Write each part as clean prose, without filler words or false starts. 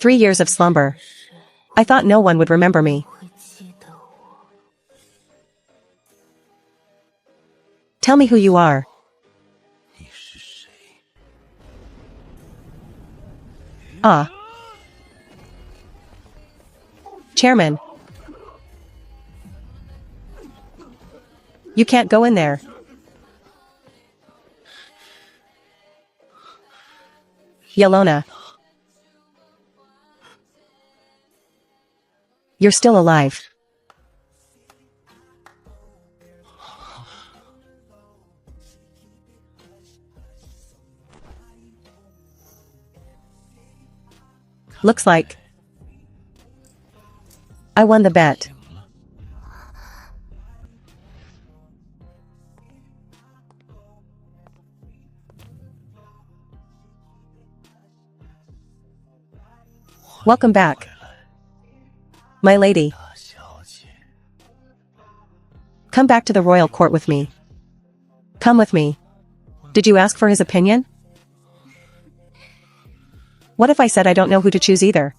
3 years of slumber. I thought no one would remember me. Tell me who you are. Ah. Chairman. You can't go in there. Yelena. You're still alive. Looks like I won the bet. Welcome back, my lady. Come back to the royal court with me. Come with me. Did you ask for his opinion? What if I said I don't know who to choose either?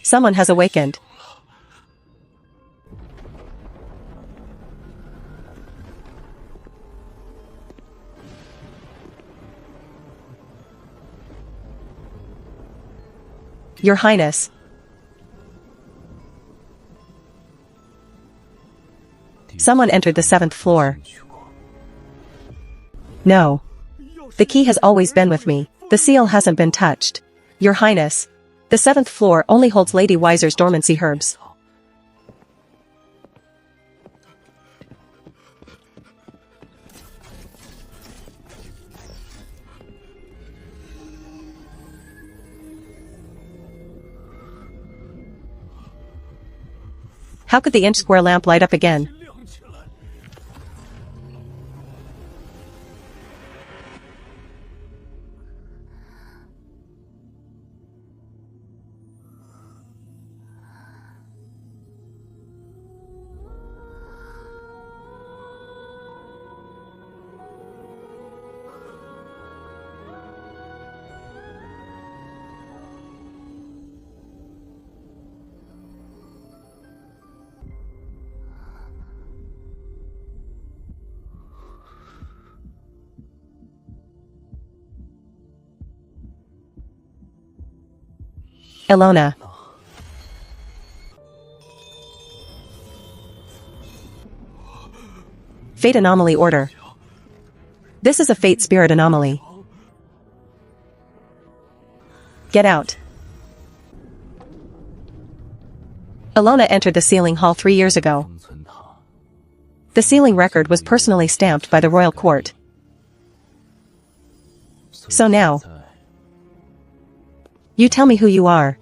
Someone has awakened. Your Highness. Someone entered the 7th floor. No. The key has always been with me. The seal hasn't been touched. Your Highness. The 7th floor only holds Lady Weiser's dormancy herbs. How could the inch-square lamp light up again? Ilona. Fate anomaly order. This is a fate spirit anomaly. Get out. Ilona entered the sealing hall 3 years ago. The sealing record was personally stamped by the royal court. So now, you tell me who you are.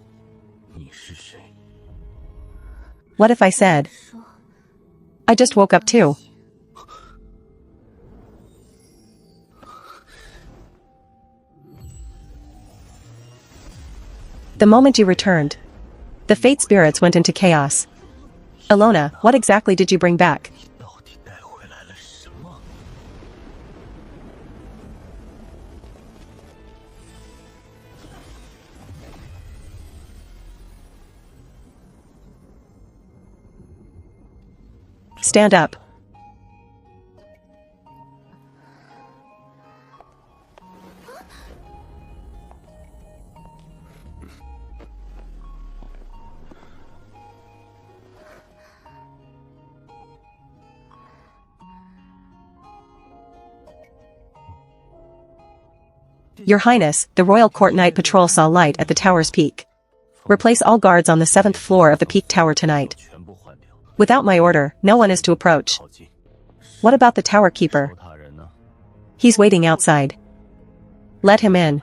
What if I said, I just woke up too? The moment you returned, the fate spirits went into chaos. Ilona, what exactly did you bring back? Stand up. Your Highness, the Royal Court Night Patrol saw light at the tower's peak. Replace all guards on the 7th floor of the peak tower tonight. Without my order, no one is to approach. What about the tower keeper? He's waiting outside. Let him in.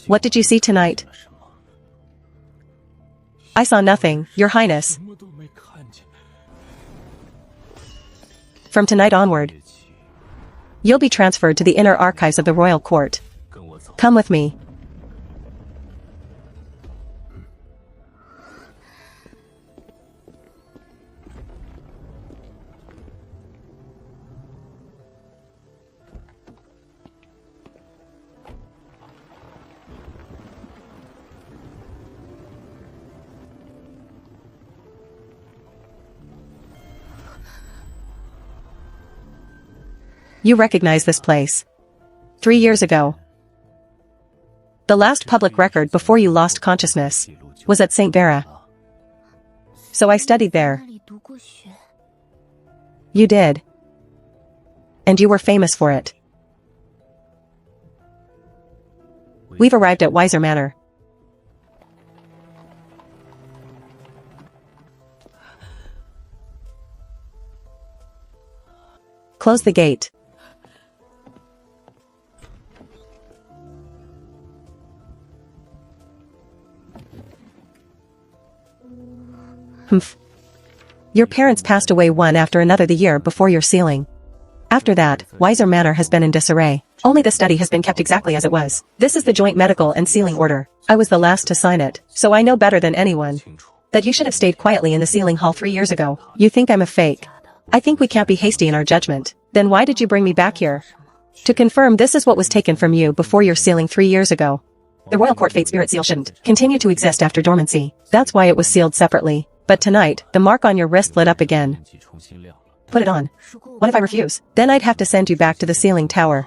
What did you see tonight? I saw nothing, Your Highness. From tonight onward, you'll be transferred to the inner archives of the royal court. Come with me. You recognize this place. 3 years ago. The last public record before you lost consciousness was at St. Vera. So I studied there. You did. And you were famous for it. We've arrived at Wiser Manor. Close the gate. Humph. Your parents passed away one after another the year before your sealing. After that, Wiser Manor has been in disarray. Only the study has been kept exactly as it was. This is the joint medical and sealing order. I was the last to sign it, so I know better than anyone that you should have stayed quietly in the sealing hall 3 years ago. You think I'm a fake? I think we can't be hasty in our judgment. Then why did you bring me back here? To confirm this is what was taken from you before your sealing 3 years ago. The Royal Court Fate Spirit Seal shouldn't continue to exist after dormancy. That's why it was sealed separately. But tonight, the mark on your wrist lit up again. Put it on. What if I refuse? Then I'd have to send you back to the sealing tower.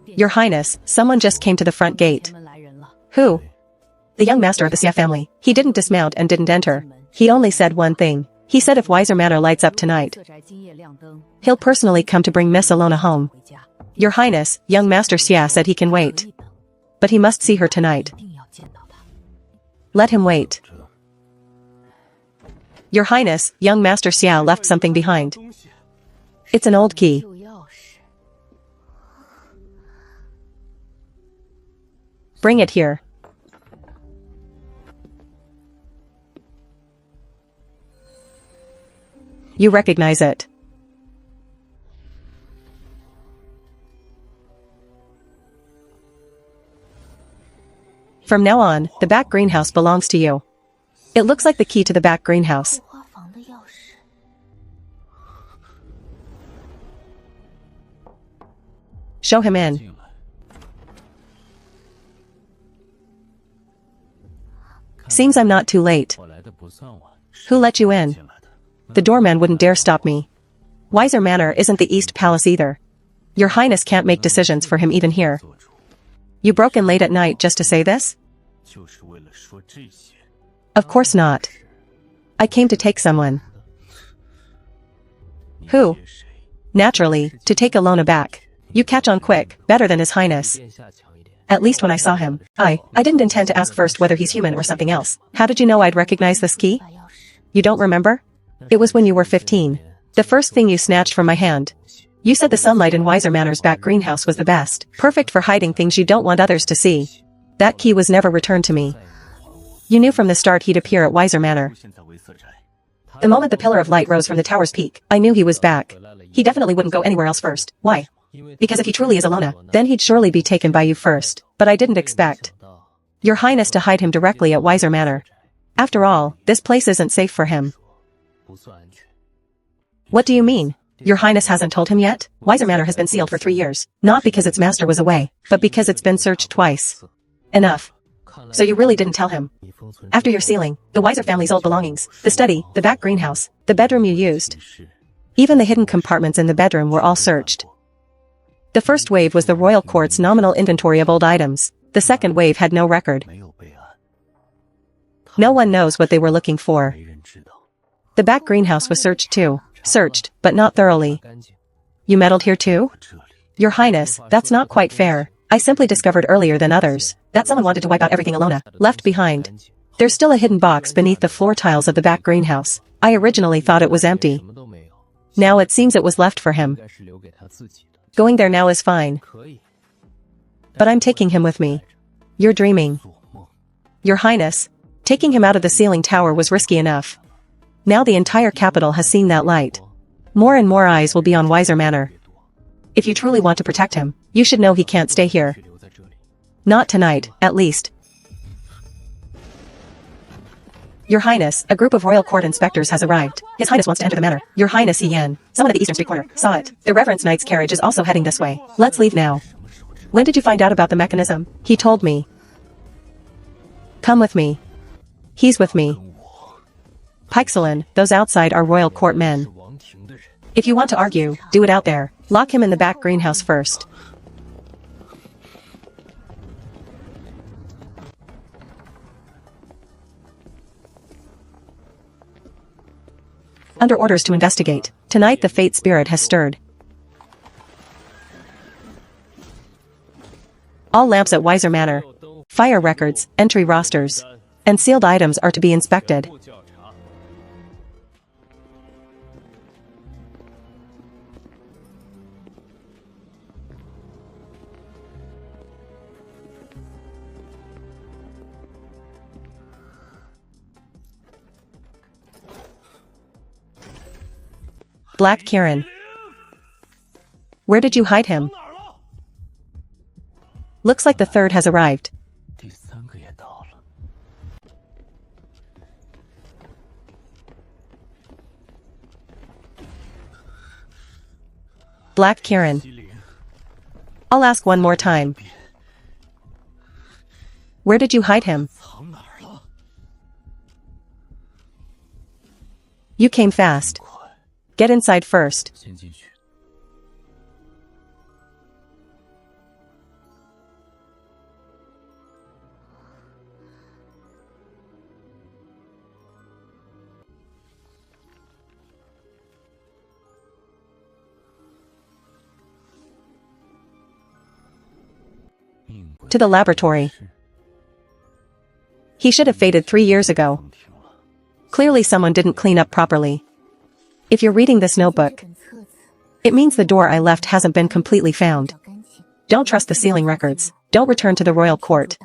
Your Highness, someone just came to the front gate. Who? The young master of the Xia family. He didn't dismount and didn't enter. He only said one thing. He said if Wiser Manor lights up tonight, he'll personally come to bring Miss Alona home. Your Highness, young Master Xia said he can wait. But he must see her tonight. Let him wait. Your Highness, young Master Xia left something behind. It's an old key. Bring it here. You recognize it. From now on, the back greenhouse belongs to you. It looks like the key to the back greenhouse. Show him in. Seems I'm not too late. Who let you in? The doorman wouldn't dare stop me. Wiser Manor isn't the East Palace either. Your Highness can't make decisions for him even here. You broke in late at night just to say this? Of course not. I came to take someone. Who? Naturally, to take Alona back. You catch on quick, better than His Highness. At least when I saw him, I didn't intend to ask first whether he's human or something else. How did you know I'd recognize this key? You don't remember? It was when you were 15. The first thing you snatched from my hand. You said the sunlight in Wiser Manor's back greenhouse was the best, perfect for hiding things you don't want others to see. That key was never returned to me. You knew from the start he'd appear at Wiser Manor. The moment the pillar of light rose from the tower's peak, I knew he was back. He definitely wouldn't go anywhere else first. Why? Because if he truly is Alona, then he'd surely be taken by you first. But I didn't expect Your Highness to hide him directly at Wiser Manor. After all, this place isn't safe for him. What do you mean? Your Highness hasn't told him yet? Wiser Manor has been sealed for 3 years. Not because its master was away, but because it's been searched twice. Enough. So you really didn't tell him? After your sealing, the Wiser family's old belongings, the study, the back greenhouse, the bedroom you used, even the hidden compartments in the bedroom were all searched. The first wave was the royal court's nominal inventory of old items. The second wave had no record. No one knows what they were looking for. The back greenhouse was searched too. Searched, but not thoroughly. You meddled here too? Your Highness, that's not quite fair. I simply discovered earlier than others that someone wanted to wipe out everything Alona left behind. There's still a hidden box beneath the floor tiles of the back greenhouse. I originally thought it was empty. Now it seems it was left for him. Going there now is fine. But I'm taking him with me. You're dreaming. Your Highness, taking him out of the ceiling tower was risky enough. Now the entire capital has seen that light. More and more eyes will be on Wiser Manor. If you truly want to protect him, you should know he can't stay here. Not tonight, at least. Your Highness, a group of royal court inspectors has arrived. His Highness wants to enter the manor. Your Highness Yan, someone at the Eastern Street corner, saw it. The Reverence Knight's carriage is also heading this way. Let's leave now. When did you find out about the mechanism? He told me. Come with me. He's with me. Pixelin, those outside are royal court men. If you want to argue, do it out there. Lock him in the back greenhouse first. Under orders to investigate. Tonight the fate spirit has stirred. All lamps at Wiser Manor, fire records, entry rosters, and sealed items are to be inspected. Black Kirin. Where did you hide him? Looks like the third has arrived. Black Kirin. I'll ask one more time. Where did you hide him? You came fast. Get inside first. To the laboratory. He should have faded 3 years ago. Clearly someone didn't clean up properly. If you're reading this notebook, it means the door I left hasn't been completely found. Don't trust the ceiling records. Don't return to the royal court.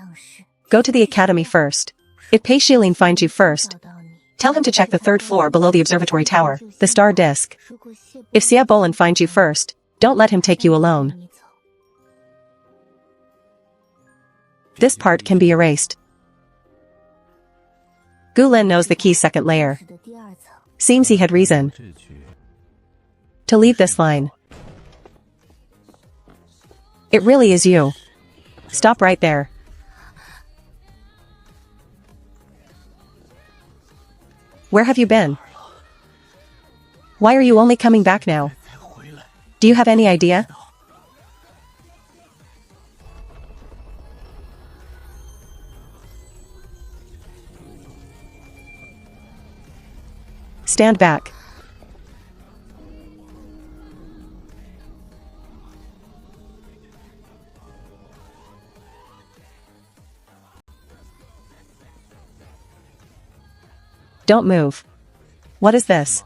Go to the academy first. If Pei Shilin finds you first, tell him to check the 3rd floor below the observatory tower, the star disk. If Xia Bolin finds you first, don't let him take you alone. This part can be erased. Gu Lin knows the key's 2nd layer. Seems he had reason to leave this line. It really is you. Stop right there. Where have you been? Why are you only coming back now? Do you have any idea? Stand back. Don't move. What is this?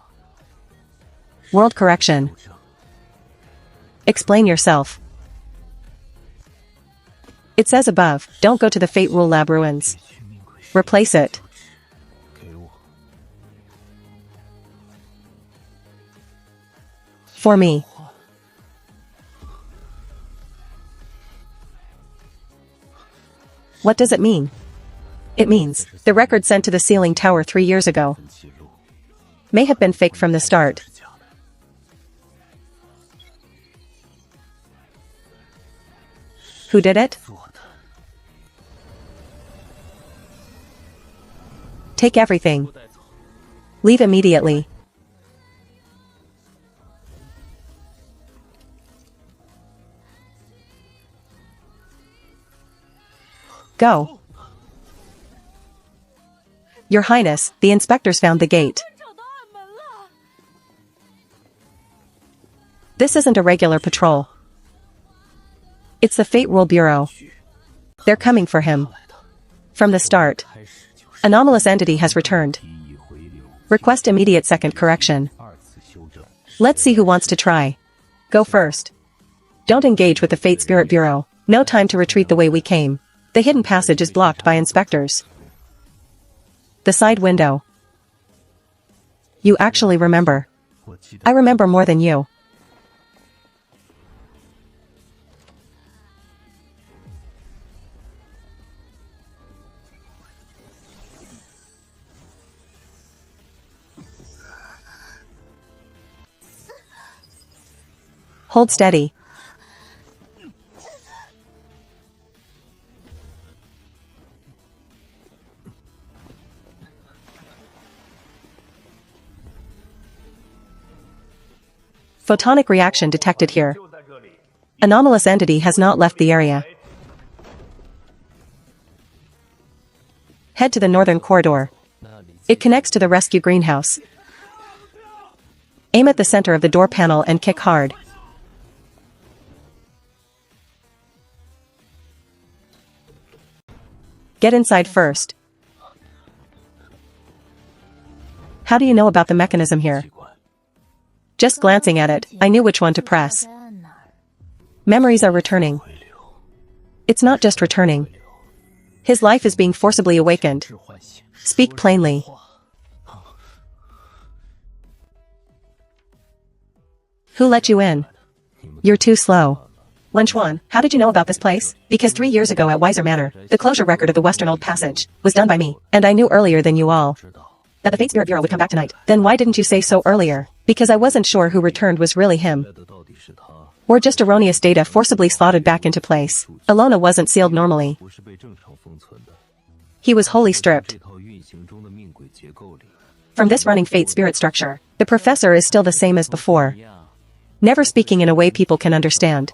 World correction. Explain yourself. It says above, don't go to the Fate Rule Lab ruins. Replace it. For me. What does it mean? It means, the record sent to the ceiling tower 3 years ago may have been fake from the start. Who did it? Take everything. Leave immediately. Go. Your Highness, the inspectors found the gate. This isn't a regular patrol. It's the Fate Rule Bureau. They're coming for him. From the start. Anomalous entity has returned. Request immediate second correction. Let's see who wants to try. Go first. Don't engage with the Fate Spirit Bureau. No time to retreat the way we came. The hidden passage is blocked by inspectors. The side window. You actually remember. I remember more than you. Hold steady. Photonic reaction detected here. Anomalous entity has not left the area. Head to the northern corridor. It connects to the rescue greenhouse. Aim at the center of the door panel and kick hard. Get inside first. How do you know about the mechanism here? Just glancing at it, I knew which one to press. Memories are returning. It's not just returning. His life is being forcibly awakened. Speak plainly. Who let you in? You're too slow. Lunch 1, how did you know about this place? Because 3 years ago at Weiser Manor, the closure record of the Western Old Passage was done by me, and I knew earlier than you all that the Fate Spirit Bureau would come back tonight. Then why didn't you say so earlier? Because I wasn't sure who returned was really him. Or just erroneous data forcibly slotted back into place. Alona wasn't sealed normally. He was wholly stripped. From this running Fate Spirit structure, the professor is still the same as before. Never speaking in a way people can understand.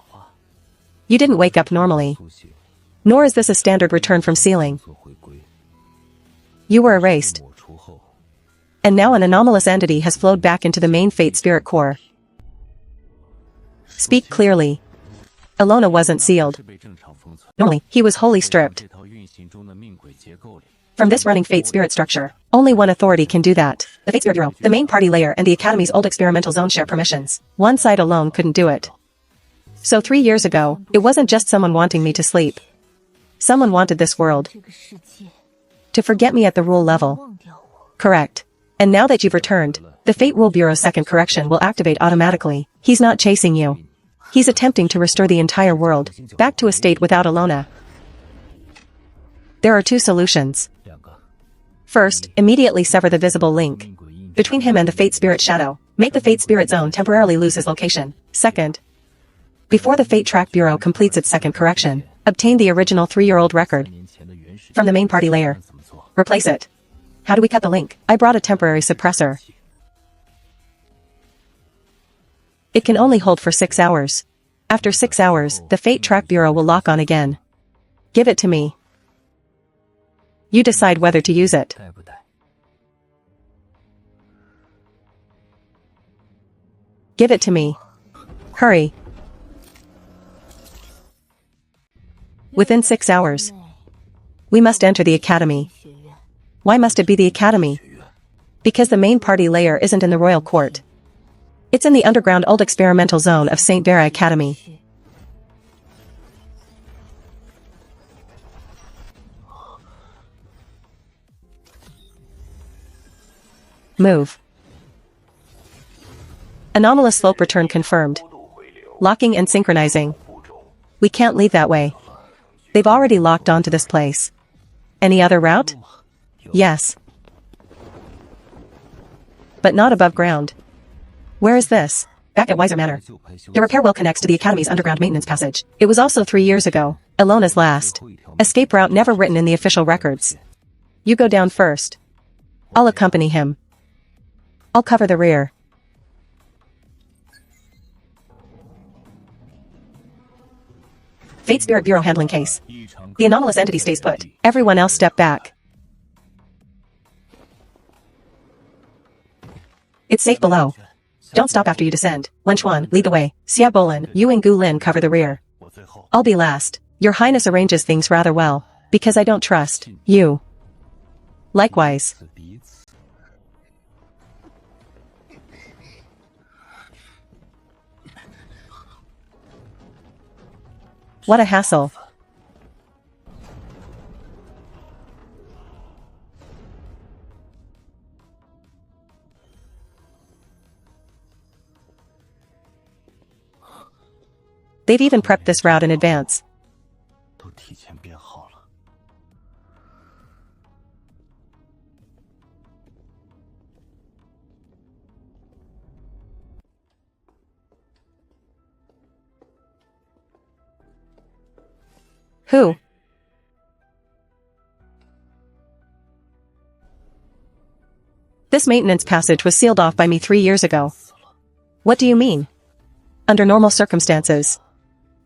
You didn't wake up normally. Nor is this a standard return from sealing. You were erased. And now an anomalous entity has flowed back into the main Fate Spirit core. Speak clearly. Alona wasn't sealed. Normally, he was wholly stripped. From this running Fate Spirit structure, only one authority can do that. The Fate Spirit Bureau, the main party layer and the Academy's old experimental zone share permissions. One side alone couldn't do it. So 3 years ago, it wasn't just someone wanting me to sleep. Someone wanted this world to forget me at the rule level. Correct. And now that you've returned, the Fate Rule Bureau's second correction will activate automatically. He's not chasing you. He's attempting to restore the entire world back to a state without Alona. There are 2 solutions. First, immediately sever the visible link between him and the Fate Spirit shadow. Make the Fate Spirit zone temporarily lose his location. Second, before the Fate Track Bureau completes its second correction, obtain the original 3-year-old record from the main party layer. Replace it. How do we cut the link? I brought a temporary suppressor. It can only hold for 6 hours. After 6 hours, the Fate Track Bureau will lock on again. Give it to me. You decide whether to use it. Give it to me. Hurry. Within 6 hours. We must enter the Academy. Why must it be the Academy? Because the main party layer isn't in the Royal Court. It's in the underground old experimental zone of St. Vera Academy. Move. Anomalous slope return confirmed. Locking and synchronizing. We can't leave that way. They've already locked onto this place. Any other route? Yes. But not above ground. Where is this? Back at Weiser Manor. The repair well connects to the Academy's underground maintenance passage. It was also 3 years ago. Alona's last escape route never written in the official records. You go down first. I'll accompany him. I'll cover the rear. Fate Spirit Bureau handling case. The anomalous entity stays put. Everyone else step back. It's safe below. Don't stop after you descend. Wen Chuan, lead the way. Xia Bolin, you and Gu Lin cover the rear. I'll be last. Your Highness arranges things rather well, because I don't trust you. Likewise. What a hassle. They've even prepped this route in advance. Who? This maintenance passage was sealed off by me 3 years ago. What do you mean? Under normal circumstances.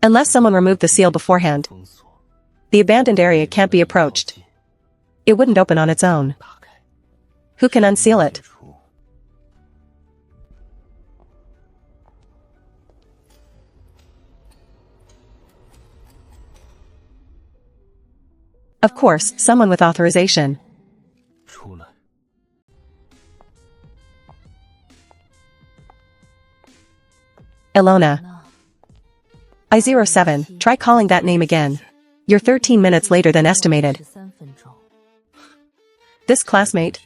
Unless someone removed the seal beforehand. The abandoned area can't be approached. It wouldn't open on its own. Who can unseal it? Of course, someone with authorization. Ilona. I-07, try calling that name again. You're 13 minutes later than estimated. This classmate?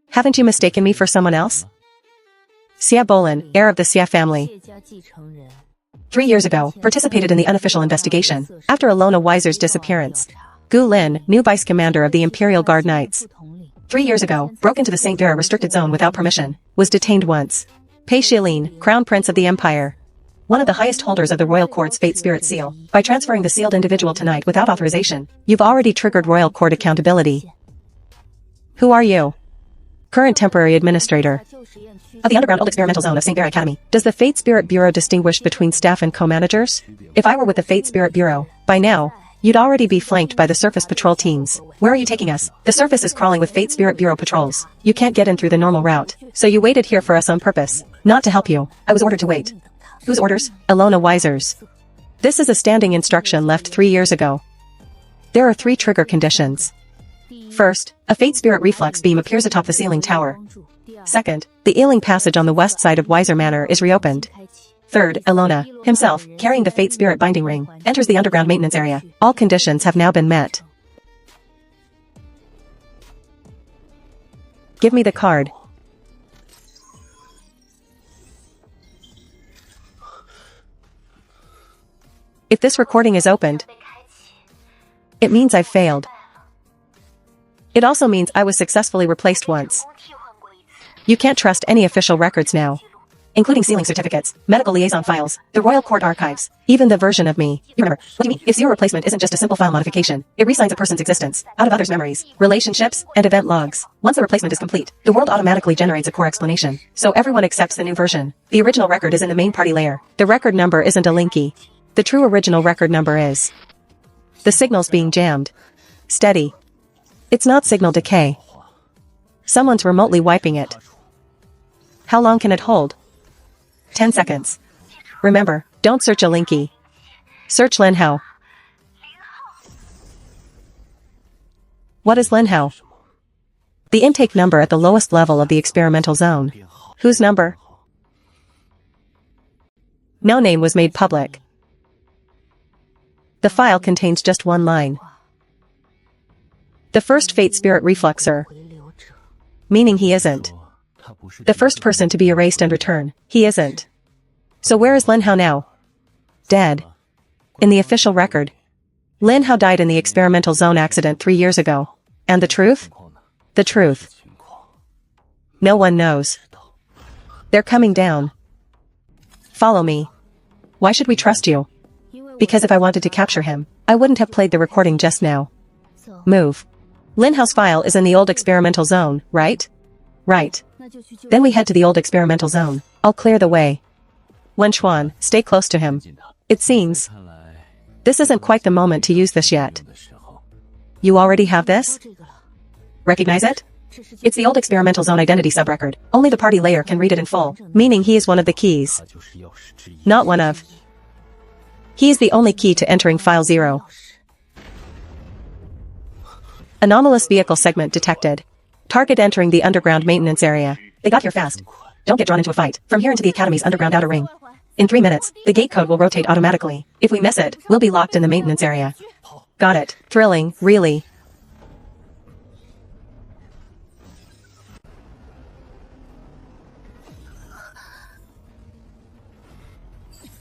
Haven't you mistaken me for someone else? Xia Bolin, heir of the Xia family. 3 years ago, participated in the unofficial investigation, after Ilona Weiser's disappearance. Gu Lin, new vice commander of the Imperial Guard Knights. 3 years ago, broke into the St. Vera restricted zone without permission, was detained once. Pei Shilin, Crown Prince of the Empire. One of the highest holders of the Royal Court's Fate Spirit Seal. By transferring the sealed individual tonight without authorization, you've already triggered Royal Court accountability. Who are you? Current temporary administrator of the underground old experimental zone of St. Vera Academy. Does the Fate Spirit Bureau distinguish between staff and co-managers? If I were with the Fate Spirit Bureau, by now, you'd already be flanked by the surface patrol teams. Where are you taking us? The surface is crawling with Fate Spirit Bureau patrols. You can't get in through the normal route, so you waited here for us on purpose. Not to help you. I was ordered to wait. Whose orders? Ilona Weiser's. This is a standing instruction left 3 years ago. There are 3 trigger conditions. First, a Fate Spirit reflex beam appears atop the ceiling tower. Second, the Ealing passage on the west side of Weiser Manor is reopened. Third, Ilona, himself, carrying the Fate Spirit binding ring, enters the underground maintenance area. All conditions have now been met. Give me the card. If this recording is opened, it means I've failed. It also means I was successfully replaced once. You can't trust any official records now, including sealing certificates, medical liaison files, the Royal Court archives, even the version of me. You remember, what do you mean? If zero replacement isn't just a simple file modification, it resigns a person's existence, out of others' memories, relationships, and event logs. Once the replacement is complete, the world automatically generates a core explanation, so everyone accepts the new version. The original record is in the main party layer. The record number isn't a linky. The true original record number is. The signal's being jammed. Steady. It's not signal decay. Someone's remotely wiping it. How long can it hold? 10 seconds. Remember, don't search a linky. Search Linhao. What is Linhao? The intake number at the lowest level of the experimental zone. Whose number? No name was made public. The file contains just one line. The first Fate Spirit Reflexer. Meaning he isn't. The first person to be erased and return. He isn't. So where is Linhao now? Dead. In the official record. Linhao died in the experimental zone accident 3 years ago. And the truth? The truth. No one knows. They're coming down. Follow me. Why should we trust you? Because if I wanted to capture him, I wouldn't have played the recording just now. Move. Linhao's file is in the old experimental zone, right? Right. Then we head to the old experimental zone. I'll clear the way. Wen Chuan, stay close to him. It seems. This isn't quite the moment to use this yet. You already have this? Recognize it? It's the old experimental zone identity subrecord. Only the party layer can read it in full, meaning he is one of the keys. Not one of. He is the only key to entering file 0. Anomalous vehicle segment detected. Target entering the underground maintenance area. They got here fast. Don't get drawn into a fight. From here into the Academy's underground outer ring. In 3 minutes, the gate code will rotate automatically. If we miss it, we'll be locked in the maintenance area. Got it. Thrilling, really.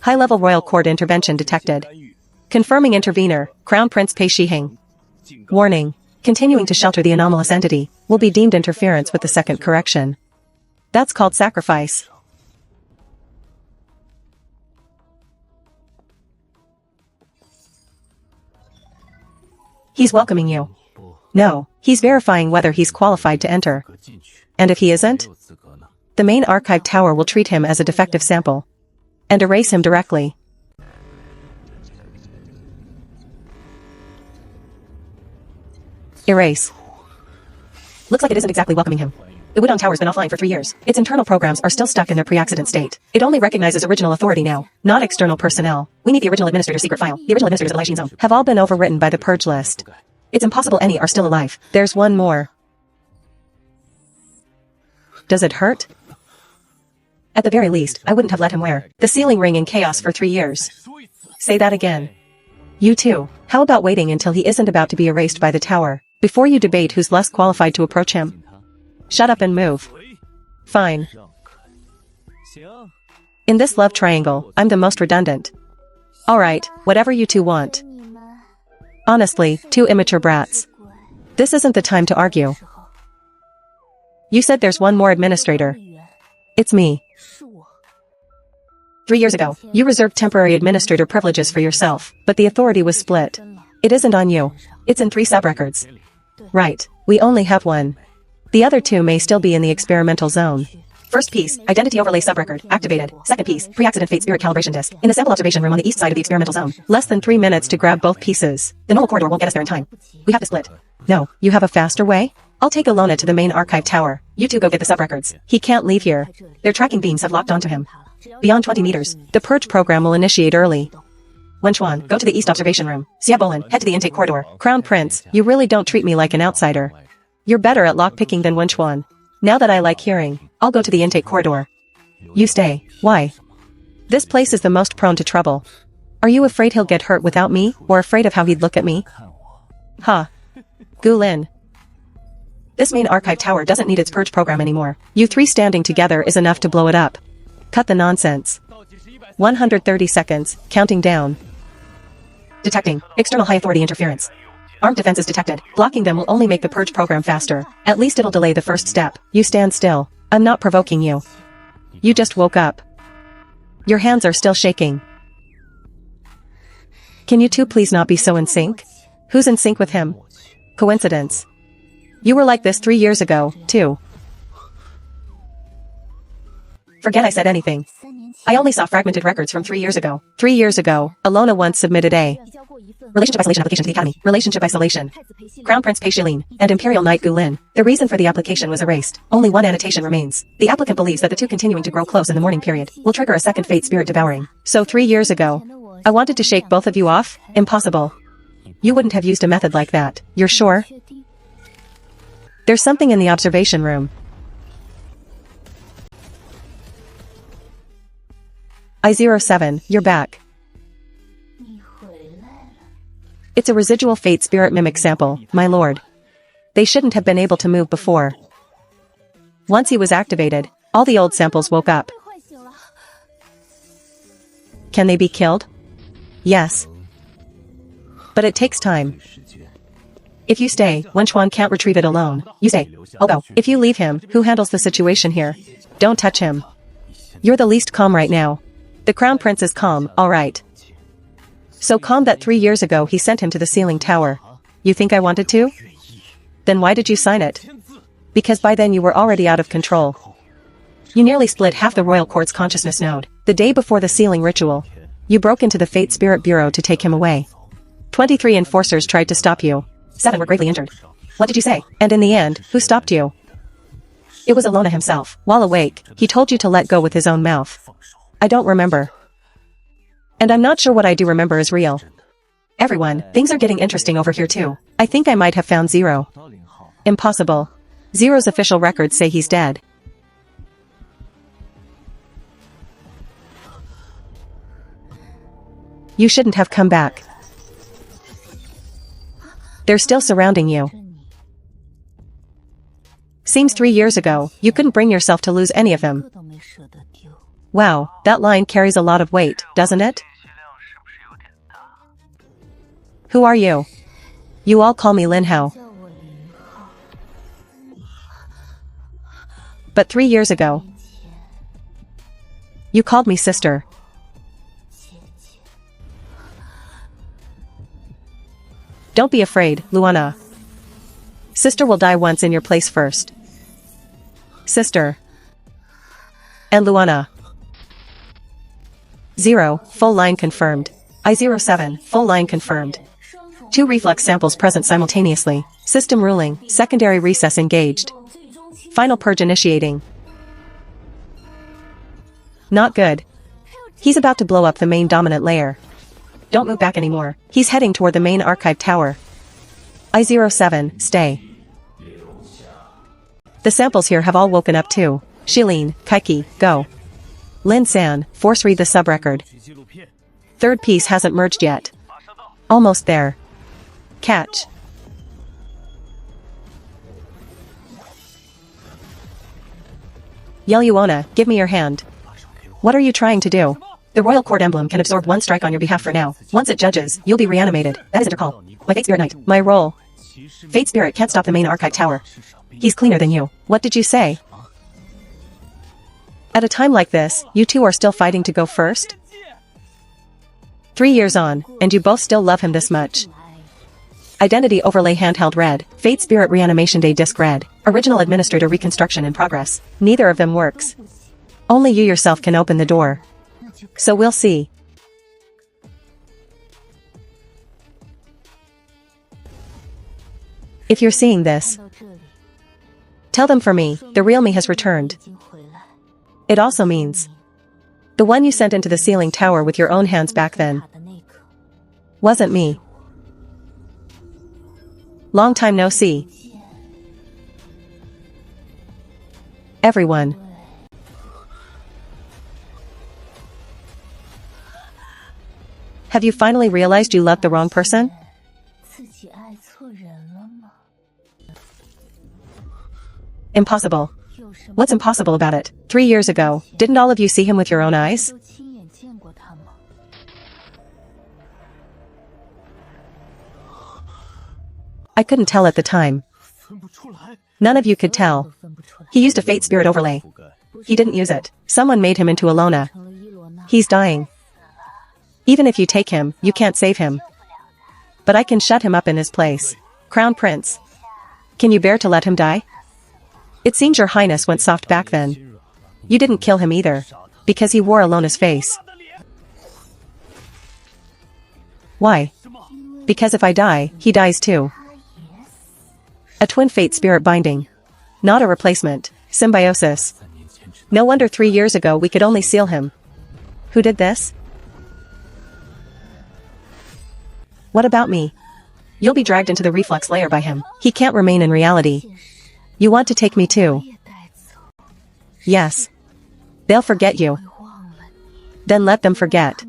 High-level royal court intervention detected. Confirming intervener, Crown Prince Pei Shihing. Warning. Continuing to shelter the anomalous entity will be deemed interference with the second correction. That's called sacrifice. He's welcoming you. No, he's verifying whether he's qualified to enter. And if he isn't, the main archive tower will treat him as a defective sample and erase him directly. Erase. Looks like it isn't exactly welcoming him. The Wudong Tower's been offline for 3 years. Its internal programs are still stuck in their pre-accident state. It only recognizes original authority now, not external personnel. We need the original administrator's secret file. The original administrators of the Leixin Zone have all been overwritten by the purge list. It's impossible any are still alive. There's one more. Does it hurt? At the very least, I wouldn't have let him wear the sealing ring in chaos for 3 years. Say that again. You too. How about waiting until he isn't about to be erased by the tower, before you debate who's less qualified to approach him? Shut up and move. Fine. In this love triangle, I'm the most redundant. Alright, whatever you two want. Honestly, 2 immature brats. This isn't the time to argue. You said there's one more administrator. It's me. 3 years ago, you reserved temporary administrator privileges for yourself, but the authority was split. It isn't on you. It's in 3 subrecords. Right, we only have 1. The other 2 may still be in the experimental zone. First piece, identity overlay subrecord, activated. Second piece, pre-accident fate spirit calibration disk, in the sample observation room on the east side of the experimental zone. Less than 3 minutes to grab both pieces. The normal corridor won't get us there in time. We have to split. No, you have a faster way? I'll take Alona to the main archive tower. You two go get the subrecords. He can't leave here. Their tracking beams have locked onto him. Beyond 20 meters, the purge program will initiate early. Wenchuan, go to the east observation room. Xia Bolin, head to the intake corridor. Crown Prince, you really don't treat me like an outsider. You're better at lockpicking than Wenchuan. Now that I like hearing, I'll go to the intake corridor. You stay. Why? This place is the most prone to trouble. Are you afraid he'll get hurt without me, or afraid of how he'd look at me? Huh. Gulin. This main archive tower doesn't need its purge program anymore. You 3 standing together is enough to blow it up. Cut the nonsense. 130 seconds, counting down. Detecting. External high authority interference. Armed defenses detected. Blocking them will only make the purge program faster. At least it'll delay the first step. You stand still. I'm not provoking you. You just woke up. Your hands are still shaking. Can you two please not be so in sync? Who's in sync with him? Coincidence. You were like this 3 years ago, too. Forget I said anything. I only saw fragmented records from 3 years ago. 3 years ago, Alona once submitted a relationship isolation application to the Academy. Relationship isolation. Crown Prince Pei Shilin and Imperial Knight Gulin. The reason for the application was erased. Only 1 annotation remains. The applicant believes that the 2 continuing to grow close in the mourning period will trigger a second fate spirit devouring. So 3 years ago, I wanted to shake both of you off? Impossible. You wouldn't have used a method like that. You're sure? There's something in the observation room. I-07, you're back. It's a residual fate spirit mimic sample, my lord. They shouldn't have been able to move before. Once he was activated, all the old samples woke up. Can they be killed? Yes. But it takes time. If you stay, Wenchuan can't retrieve it alone. You stay. I'll go. If you leave him, who handles the situation here? Don't touch him. You're the least calm right now. The Crown Prince is calm, alright. So calm that 3 years ago he sent him to the ceiling tower. You think I wanted to? Then why did you sign it? Because by then you were already out of control. You nearly split half the royal court's consciousness node. The day before the sealing ritual, you broke into the Fate Spirit Bureau to take him away. 23 enforcers tried to stop you. 7 were gravely injured. What did you say? And in the end, who stopped you? It was Alona himself. While awake, he told you to let go with his own mouth. I don't remember. And I'm not sure what I do remember is real. Everyone, things are getting interesting over here too. I think I might have found Zero. Impossible. Zero's official records say he's dead. You shouldn't have come back. They're still surrounding you. Seems 3 years ago, you couldn't bring yourself to lose any of them. Wow, that line carries a lot of weight, doesn't it? Who are you? You all call me Lin Hao. But 3 years ago, you called me sister. Don't be afraid, Luana. Sister will die once in your place first. Sister. And Luana. 0, full line confirmed. I-07, full line confirmed. 2 reflex samples present simultaneously. System ruling, secondary recess engaged. Final purge initiating. Not good. He's about to blow up the main dominant layer. Don't move back anymore. He's heading toward the main archive tower. I-07, stay. The samples here have all woken up too. Shilin, Kaiki, go. Lin San, force read the sub-record. Third piece hasn't merged yet. Almost there. Catch. Yeluona, give me your hand. What are you trying to do? The Royal Court emblem can absorb 1 strike on your behalf for now. Once it judges, you'll be reanimated. That is intercall. My Fate Spirit Knight. My role. Fate Spirit can't stop the main archive tower. He's cleaner than you. What did you say? At a time like this, you two are still fighting to go first? 3 years on, and you both still love him this much. Identity overlay handheld red. Fate Spirit reanimation day disc red. Original administrator reconstruction in progress. Neither of them works. Only you yourself can open the door. So we'll see. If you're seeing this, tell them for me, the real me has returned. It also means the one you sent into the ceiling tower with your own hands back then wasn't me. Long time no see. Everyone. Have you finally realized you loved the wrong person? Impossible. What's impossible about it? 3 years ago, didn't all of you see him with your own eyes? I couldn't tell at the time. None of you could tell. He used a Fate Spirit overlay. He didn't use it. Someone made him into Alona. He's dying. Even if you take him, you can't save him. But I can shut him up in his place. Crown Prince. Can you bear to let him die? It seems your highness went soft back then. You didn't kill him either. Because he wore Alona's face. Why? Because if I die, he dies too. A twin Fate Spirit binding. Not a replacement. Symbiosis. No wonder 3 years ago we could only seal him. Who did this? What about me? You'll be dragged into the reflex layer by him. He can't remain in reality. You want to take me too? Yes. They'll forget you. Then let them forget.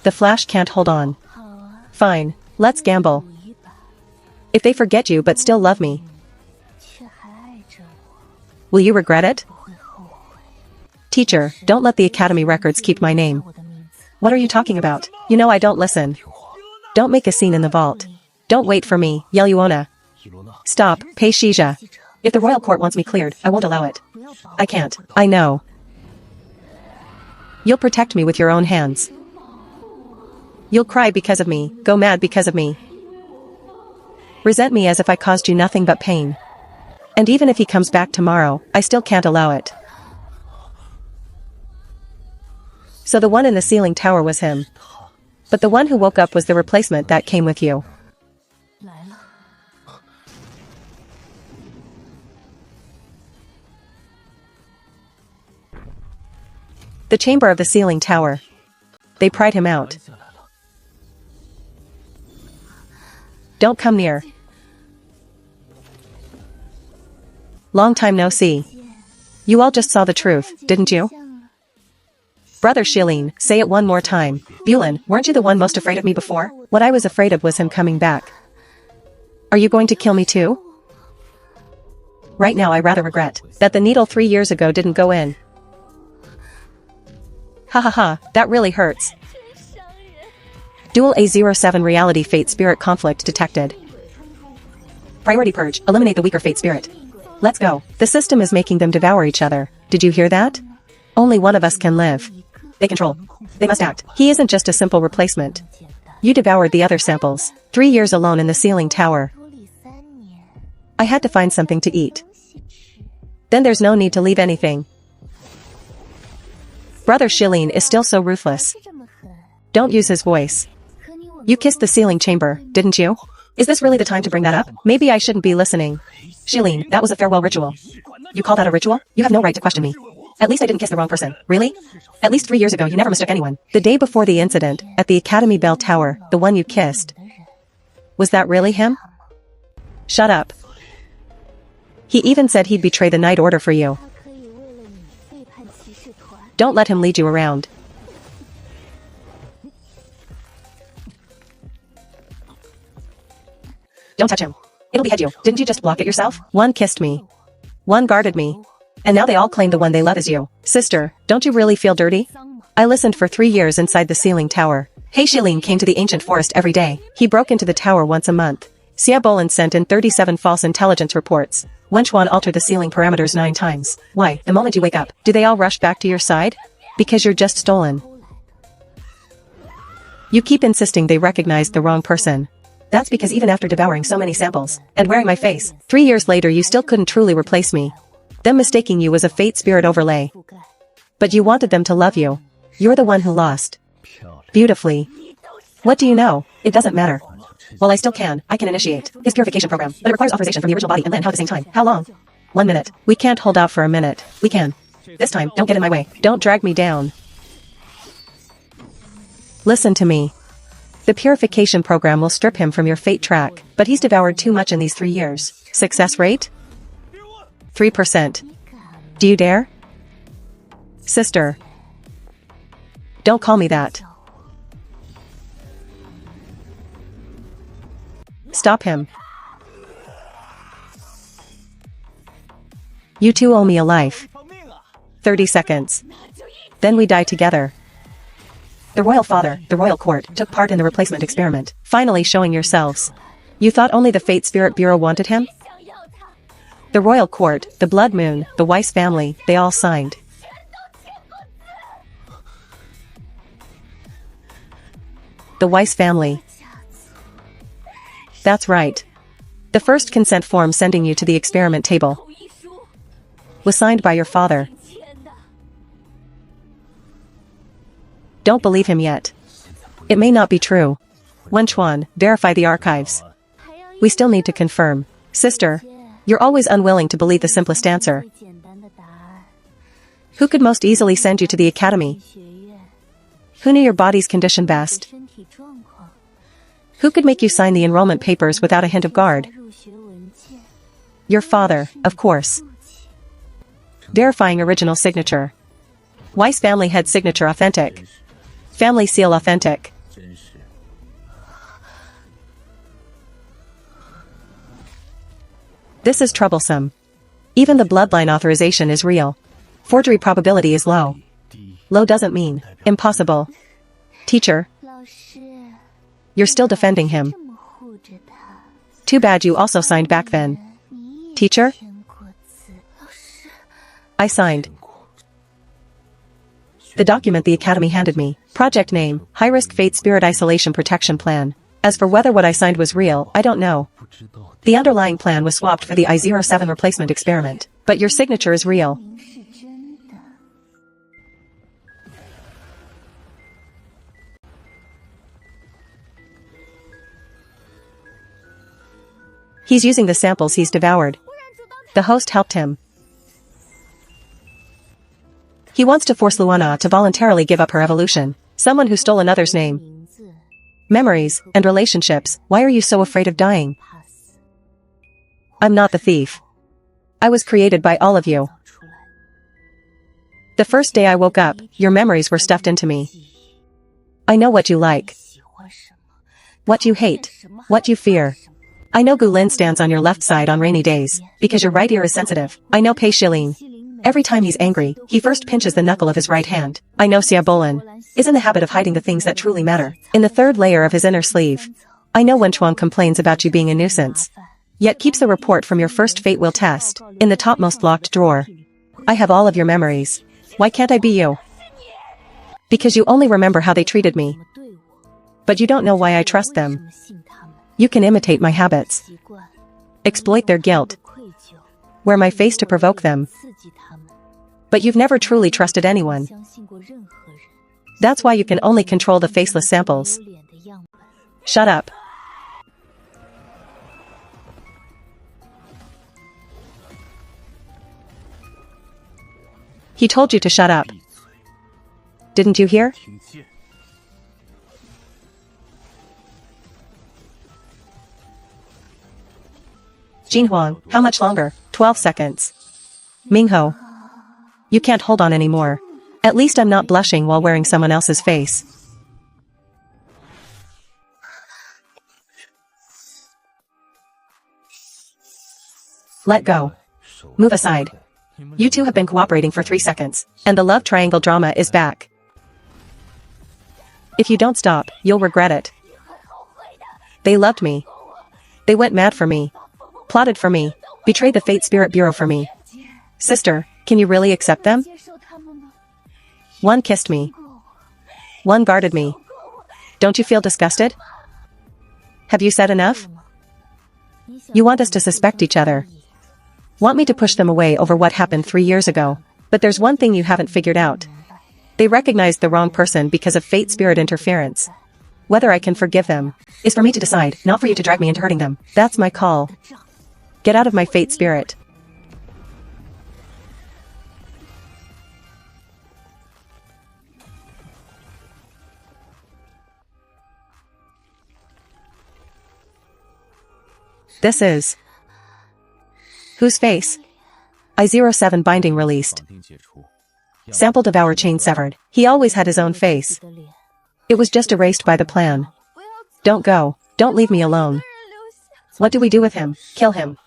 The Flash can't hold on. Fine, let's gamble. If they forget you but still love me, will you regret it? Teacher, don't let the Academy records keep my name. What are you talking about? You know I don't listen. Don't make a scene in the vault. Don't wait for me, Yeluona. Stop, pay Shija. If the Royal Court wants me cleared, I won't allow it. I can't, I know. You'll protect me with your own hands. You'll cry because of me, go mad because of me. Resent me as if I caused you nothing but pain. And even if he comes back tomorrow, I still can't allow it. So the one in the ceiling tower was him. But the one who woke up was the replacement that came with you. The chamber of the ceiling tower. They pried him out. Don't come near. Long time no see. You all just saw the truth, didn't you? Brother Shilin, say it one more time. Bulin, weren't you the one most afraid of me before? What I was afraid of was him coming back. Are you going to kill me too? Right now I rather regret that the needle 3 years ago didn't go in. Ha ha ha, that really hurts. Dual A07 reality fate spirit conflict detected. Priority purge, eliminate the weaker fate spirit. Let's go. The system is making them devour each other. Did you hear that? Only one of us can live. They control. They must act. He isn't just a simple replacement. You devoured the other samples. 3 years alone in the ceiling tower. I had to find something to eat. Then there's no need to leave anything. Brother Shilin is still so ruthless. Don't use his voice. You kissed the ceiling chamber, didn't you? Is this really the time to bring that up? Maybe I shouldn't be listening. Shilin, that was a farewell ritual. You call that a ritual? You have no right to question me. At least I didn't kiss the wrong person. Really? At least 3 years ago you never mistook anyone. The day before the incident, at the Academy Bell Tower, the one you kissed. Was that really him? Shut up. He even said he'd betray the Night Order for you. Don't let him lead you around. Don't touch him. It'll behead you. Didn't you just block it yourself? One kissed me. One guarded me. And now they all claim the one they love is you. Sister, don't you really feel dirty? I listened for 3 years inside the ceiling tower. He Shilin came to the ancient forest every day. He broke into the tower once a month. Xia Bolin sent in 37 false intelligence reports. Wenchuan altered the ceiling parameters 9 times. Why, the moment you wake up, do they all rush back to your side? Because you're just stolen. You keep insisting they recognized the wrong person. That's because even after devouring so many samples, and wearing my face, 3 years later you still couldn't truly replace me. Them mistaking you was a fate spirit overlay. But you wanted them to love you. You're the one who lost. Beautifully. What do you know? It doesn't matter. Well, I still can. I can initiate his purification program, but it requires authorization from the original body and Lan Hao at the same time. How long? 1 minute. We can't hold out for a minute. We can. This time, don't get in my way. Don't drag me down. Listen to me. The purification program will strip him from your fate track, but he's devoured too much in these 3 years. Success rate? 3%. Do you dare? Sister. Don't call me that. Stop him. You two owe me a life. 30 seconds. Then we die together. The royal father, the royal court, took part in the replacement experiment, finally showing yourselves. You thought only the Fate Spirit Bureau wanted him? The royal court, the Blood Moon, the Weiss family, they all signed. The Weiss family. That's right. The first consent form sending you to the experiment table was signed by your father. Don't believe him yet. It may not be true. Wenchuan, verify the archives. We still need to confirm. Sister, you're always unwilling to believe the simplest answer. Who could most easily send you to the academy? Who knew your body's condition best? Who could make you sign the enrollment papers without a hint of guard? Your father, of course. Verifying original signature. Weiss family head signature authentic. Family seal authentic. This is troublesome. Even the bloodline authorization is real. Forgery probability is low. Low doesn't mean impossible. Teacher. You're still defending him. Too bad you also signed back then. Teacher? I signed. The document the Academy handed me. Project name, High Risk Fate Spirit Isolation Protection Plan. As for whether what I signed was real, I don't know. The underlying plan was swapped for the I-07 replacement experiment. But your signature is real. He's using the samples he's devoured. The host helped him. He wants to force Luana to voluntarily give up her evolution. Someone who stole another's name. Memories and relationships. Why are you so afraid of dying? I'm not the thief. I was created by all of you. The first day I woke up, your memories were stuffed into me. I know what you like, what you hate, what you fear. I know Gulin stands on your left side on rainy days, because your right ear is sensitive. I know Pei Shilin. Every time he's angry, he first pinches the knuckle of his right hand. I know Xia Bolin is in the habit of hiding the things that truly matter. In the third layer of his inner sleeve, I know when Chuang complains about you being a nuisance, yet keeps the report from your first fate will test in the topmost locked drawer. I have all of your memories. Why can't I be you? Because you only remember how they treated me. But you don't know why I trust them. You can imitate my habits, exploit their guilt, wear my face to provoke them. But you've never truly trusted anyone. That's why you can only control the faceless samples. Shut up. He told you to shut up. Didn't you hear? Jin Huang, how much longer? 12 seconds. Mingho. You can't hold on anymore. At least I'm not blushing while wearing someone else's face. Let go. Move aside. You two have been cooperating for 3 seconds, and the love triangle drama is back. If you don't stop, you'll regret it. They loved me. They went mad for me. Plotted for me. Betrayed the Fate Spirit Bureau for me. Sister, can you really accept them? One kissed me. One guarded me. Don't you feel disgusted? Have you said enough? You want us to suspect each other. Want me to push them away over what happened 3 years ago. But there's one thing you haven't figured out. They recognized the wrong person because of Fate Spirit interference. Whether I can forgive them is for me to decide, not for you to drag me into hurting them. That's my call. Get out of my Fate Spirit. This is... Whose face? I-07 binding released. Sample devour chain severed. He always had his own face. It was just erased by the plan. Don't go. Don't leave me alone. What do we do with him? Kill him.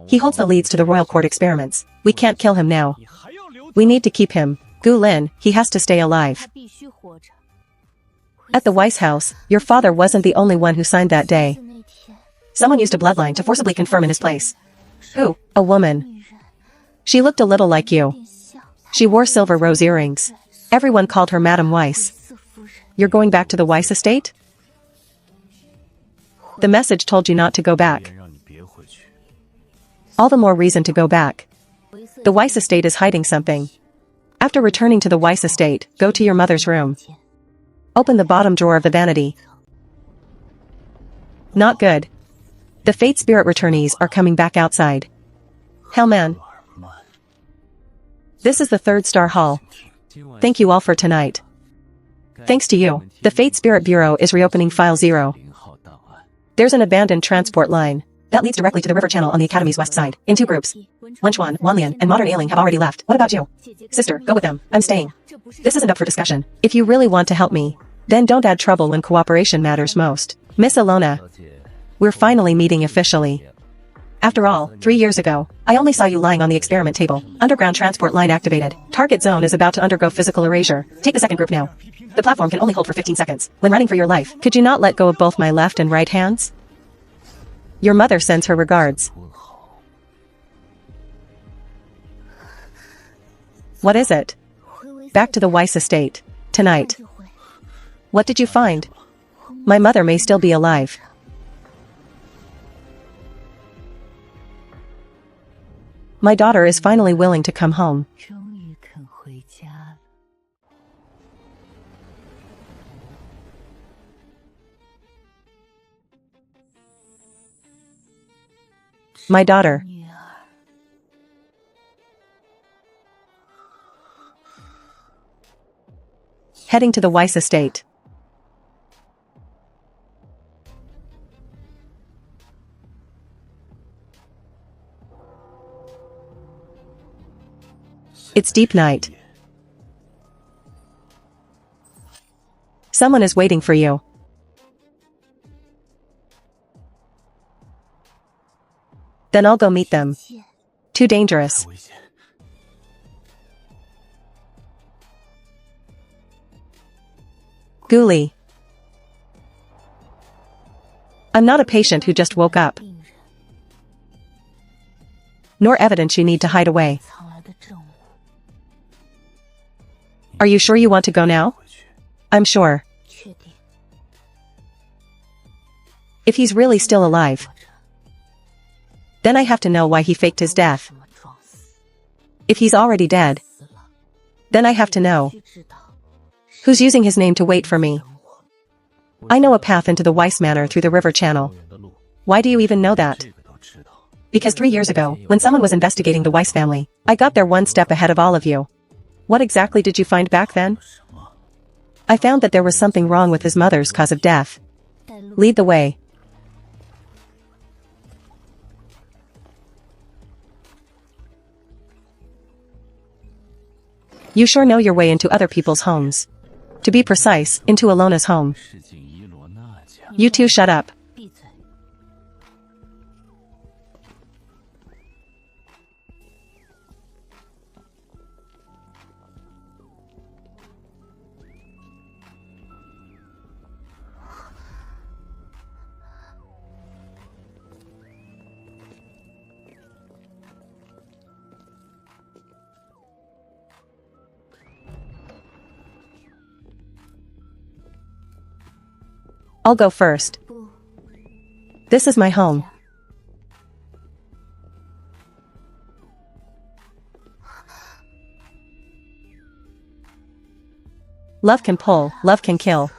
He holds the leads to the royal court experiments. We can't kill him now. We need to keep him. Gu Lin, he has to stay alive. At the Weiss house, your father wasn't the only one who signed that day. Someone used a bloodline to forcibly confirm in his place. Who? A woman. She looked a little like you. She wore silver rose earrings. Everyone called her Madame Weiss. You're going back to the Weiss estate? The message told you not to go back. All the more reason to go back. The Weiss estate is hiding something. After returning to the Weiss estate, go to your mother's room. Open the bottom drawer of the vanity. Not good. The Fate Spirit returnees are coming back outside. Hellman. This is the 3rd star hall. Thank you all for tonight. Thanks to you, the Fate Spirit Bureau is reopening File 0. There's an abandoned transport line that leads directly to the river channel on the Academy's west side, in 2 groups. Wenchuan, Wanlian, and Modern Ailing have already left. What about you? Sister, go with them. I'm staying. This isn't up for discussion. If you really want to help me, then don't add trouble when cooperation matters most. Miss Alona. We're finally meeting officially. After all, 3 years ago, I only saw you lying on the experiment table. Underground transport line activated. Target zone is about to undergo physical erasure. Take the 2nd group now. The platform can only hold for 15 seconds. When running for your life, could you not let go of both my left and right hands? Your mother sends her regards. What is it? Back to the Weiss estate. Tonight. What did you find? My mother may still be alive. My daughter is finally willing to come home. My daughter. Heading to the Weiss estate. It's deep night. Someone is waiting for you. Then I'll go meet them. Too dangerous. Ghoulie. I'm not a patient who just woke up. Nor evidence you need to hide away. Are you sure you want to go now? I'm sure. If he's really still alive, then I have to know why he faked his death. If he's already dead, then I have to know who's using his name to wait for me. I know a path into the Weiss Manor through the river channel. Why do you even know that? Because 3 years ago, when someone was investigating the Weiss family, I got there one step ahead of all of you. What exactly did you find back then? I found that there was something wrong with his mother's cause of death. Lead the way. You sure know your way into other people's homes. To be precise, into Alona's home. You two shut up. I'll go first. This is my home. Love can pull, love can kill.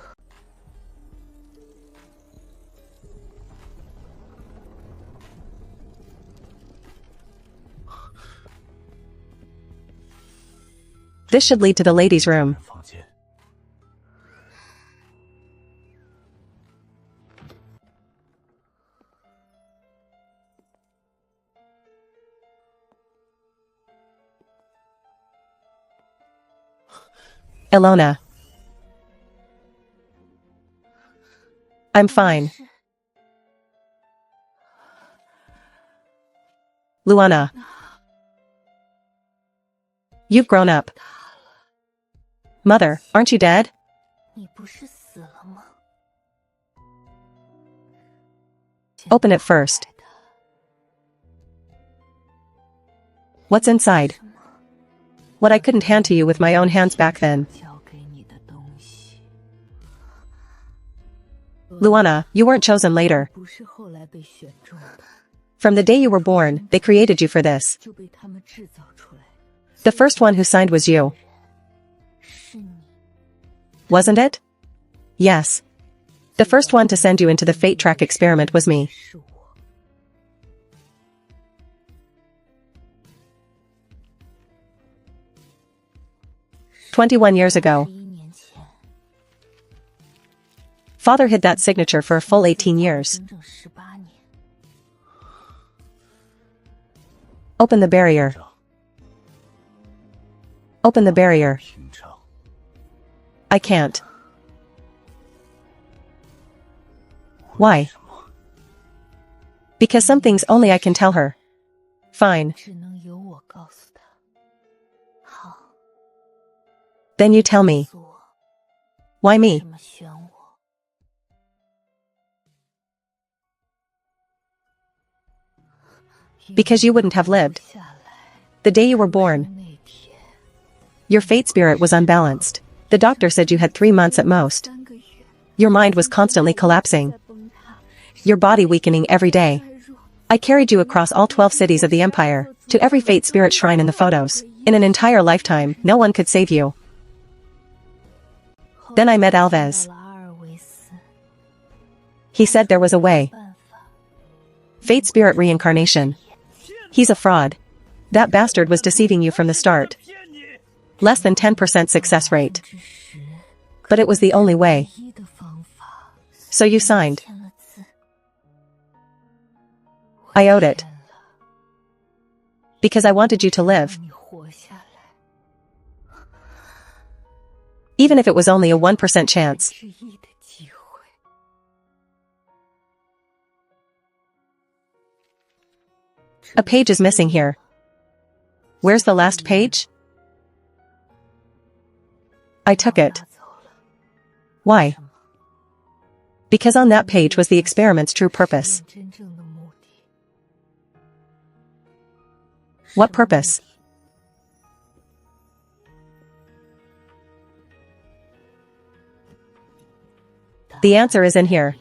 This should lead to the ladies' room. Ilona. I'm fine. Luana. You've grown up. Mother, aren't you dead? Open it first. What's inside? What I couldn't hand to you with my own hands back then. Luana, you weren't chosen later. From the day you were born, they created you for this. The first one who signed was you. Wasn't it? Yes. The first one to send you into the Fate Track experiment was me. "21 years ago. Father hid that signature for a full 18 years. Open the barrier. Open the barrier. I can't. Why? Because some things only I can tell her. Fine. Then you tell me. Why me? Because you wouldn't have lived. The day you were born. Your fate spirit was unbalanced. The doctor said you had 3 months at most. Your mind was constantly collapsing. Your body weakening every day. I carried you across all 12 cities of the Empire, to every fate spirit shrine in the photos. In an entire lifetime, no one could save you. Then I met Alves. He said there was a way. Fate spirit reincarnation. He's a fraud. That bastard was deceiving you from the start. Less than 10% success rate. But it was the only way. So you signed. I owed it. Because I wanted you to live. Even if it was only a 1% chance. A page is missing here. Where's the last page? I took it. Why? Because on that page was the experiment's true purpose. What purpose? The answer is in here.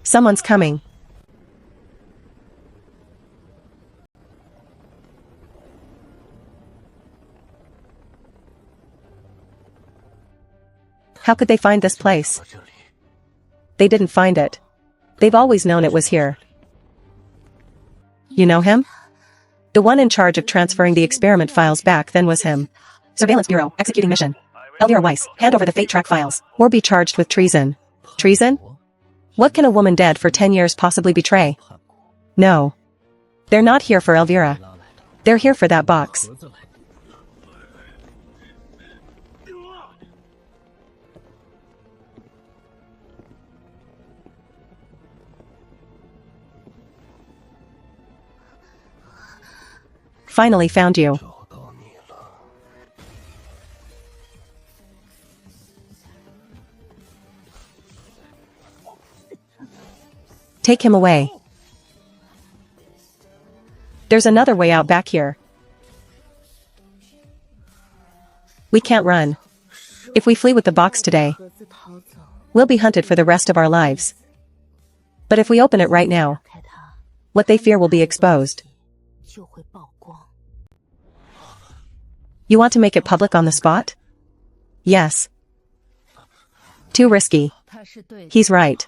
Someone's coming. How could they find this place? They didn't find it. They've always known it was here. You know him? The one in charge of transferring the experiment files back then was him. Surveillance Bureau, executing mission. Elvira Weiss, hand over the Fate track files, or be charged with treason. Treason? What can a woman dead for 10 years possibly betray? No. They're not here for Elvira. They're here for that box. Finally found you. Take him away. There's another way out back here. We can't run. If we flee with the box today, we'll be hunted for the rest of our lives. But if we open it right now, what they fear will be exposed. You want to make it public on the spot? Yes. Too risky. He's right.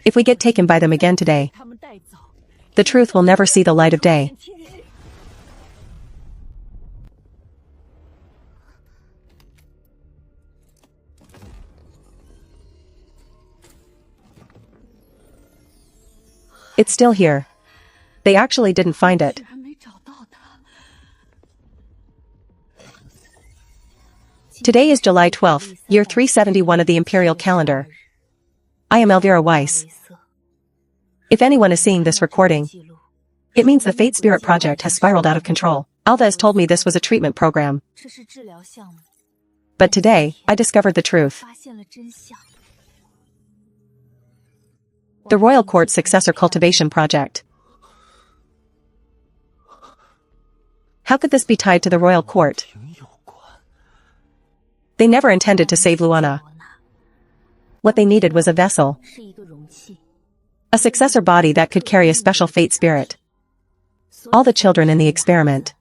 If we get taken by them again today, the truth will never see the light of day. It's still here. They actually didn't find it. Today is July 12th, year 371 of the Imperial calendar. I am Elvira Weiss. If anyone is seeing this recording, it means the Fate Spirit project has spiraled out of control. Alva has told me this was a treatment program. But today, I discovered the truth. The Royal Court's successor cultivation project. How could this be tied to the Royal Court? They never intended to save Luana. What they needed was a vessel. A successor body that could carry a special Fate spirit. All the children in the experiment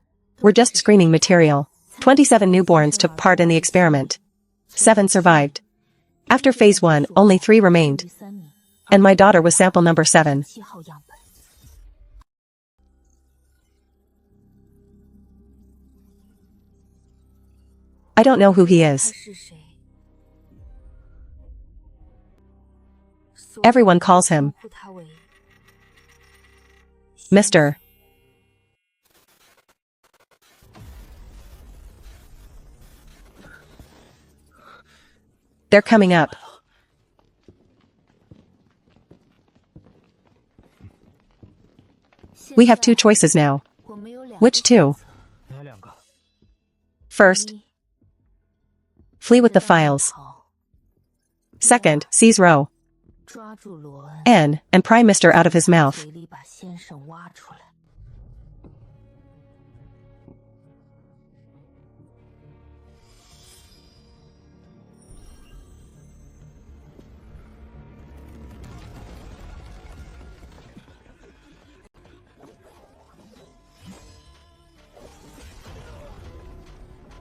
were just screening material. 27 newborns took part in the experiment. 7 survived. After phase 1, only 3 remained. And my daughter was sample number 7. I don't know who he is. Everyone calls him Mr. They're coming up. We have 2 choices now. Which 2? First, flee with the files. Second, seize Row N and pry Mr. out of his mouth.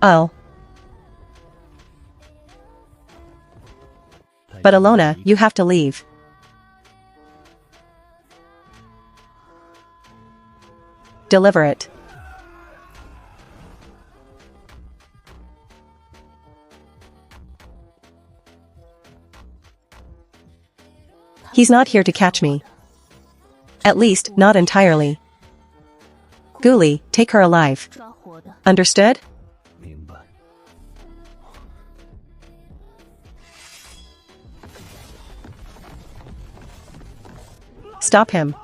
Oh. But Alona, you have to leave. Deliver it. He's not here to catch me. At least, not entirely. Ghoulie, take her alive. Understood? Stop him.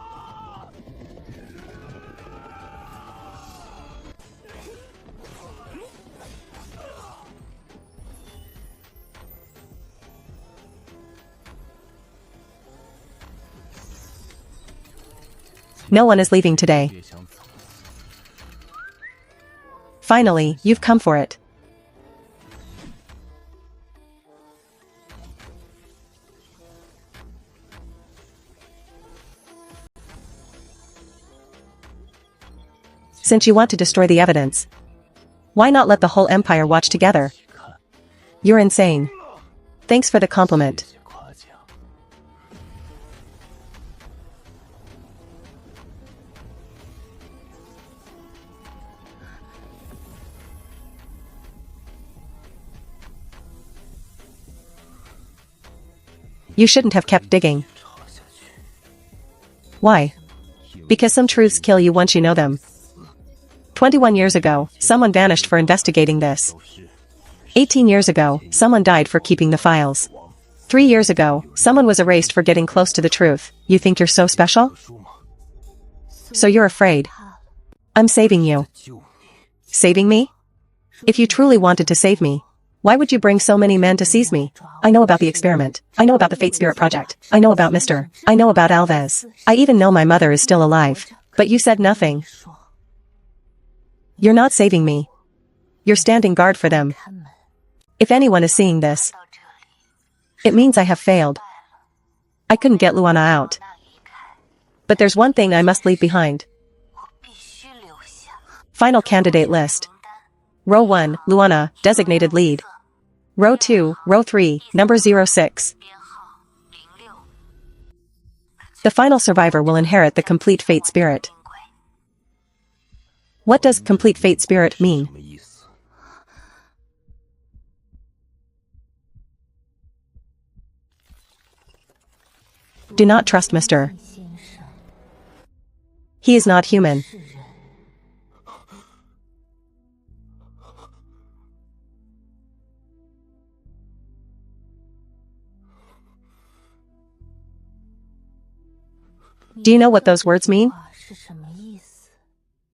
No one is leaving today. Finally, you've come for it. Since you want to destroy the evidence, why not let the whole empire watch together? You're insane. Thanks for the compliment. You shouldn't have kept digging. Why? Because some truths kill you once you know them. 21 years ago, someone vanished for investigating this. 18 years ago, someone died for keeping the files. 3 years ago, someone was erased for getting close to the truth. You think you're so special? So you're afraid. I'm saving you. Saving me? If you truly wanted to save me, why would you bring so many men to seize me? I know about the experiment. I know about the Fate Spirit Project. I know about Mr. I know about Alves. I even know my mother is still alive. But you said nothing. You're not saving me. You're standing guard for them. If anyone is seeing this, it means I have failed. I couldn't get Luana out. But there's one thing I must leave behind. Final candidate list. Row 1, Luana, designated lead. Row 2, Row 3, number 06. The final survivor will inherit the complete Fate Spirit. What does complete Fate Spirit mean? Do not trust Mr. He is not human. Do you know what those words mean?